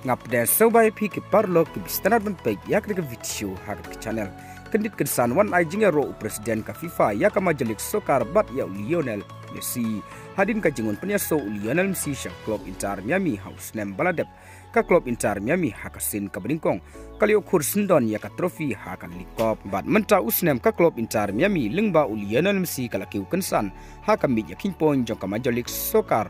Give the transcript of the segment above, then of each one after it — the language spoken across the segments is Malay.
ngap de sobai pi ki parlo ki standard ban pe yak de video hak ke channel Kyndit kynsan wan ai jingiaroh Presedent ka Fifa ya ka majelik sokar bat ya Lionel Messi hadin ka jingon penyaso Lionel Messi sya klub Inter Miami house nem baladep ka klub Inter Miami hakasin ka beningkong kalio kursendon ya ka trofi hakan likop bat menta usnem ka klub Inter Miami lingba Lionel Messi kala kiu kynsan hakam mi yakin point jong ka majelik sokar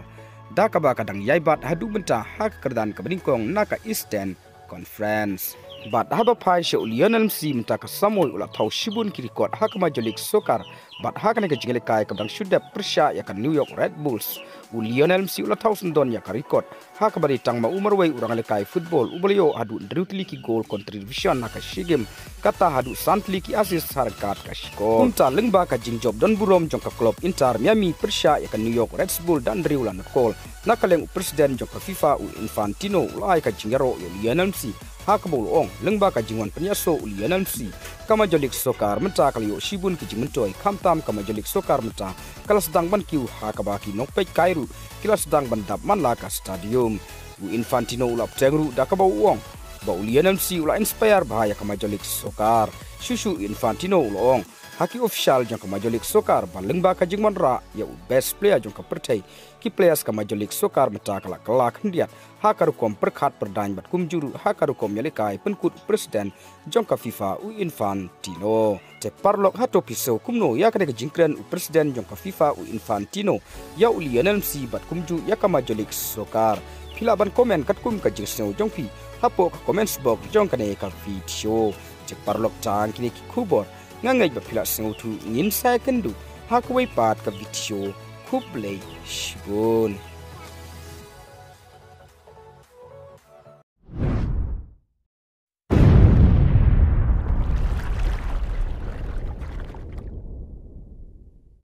da ka ba kadang yaibat hadu benta hak kerdan ka beningkong naka Eastern Conference bat haba pai sya Lionel Messi menta ka samol ula thau shibun ki record hak majelik sokar bat hak ne ka jingleit kadang syudap persya ya ka New York Red Bulls Lionel Messi ula thau sendon ya ka record hak bari tang ma umar wei urang lekai football ubelio hadu drutli ki goal contribution naka shigem kata hadu santli ki assist harkat ka shiko unta lengba ka jingjob don burom jong ka klub Inter Miami persya ya ka New York Red Bulls dan driulan call nakaleng Presedent jong ka FIFA Infantino ulai ka jingiaroh Lionel Messi hakabul ong lengba ka jingwan penyaso Lionel Messi kama jolik sokar menta kalio shibun ki jingmentoi kamtam kama jolik sokar menta kala sedang ban kiu hakabaki nokpej kairu kila sedang ban dap man la ka stadium Infantino ulap tengru dakabau ong ba Lionel Messi ula inspire bahaya kama jolik sokar shushu Infantino ulong haki official jong ka majolik sokar balengba ka jingman ra ya best player jong ka pertai ki players ka majolik sokar meta kala kelak hendiat hakaru kom perkhat perdain bat kumjuru hakaru kom yalekai penkut Presedent jong ka FIFA Infantino te parlok hato piso kumno ya ka jingkren Presedent jong ka FIFA Infantino ya Lionel Messi bat kumju ya ka majolik sokar pila ban komen kat kum ka jingsno jong pi hapo ka comments box jong ka ne ka video te parlok tang kini ki kubor ngangai ba pila sengutu ngin sa kendu hakwai pat ka video kublai shibun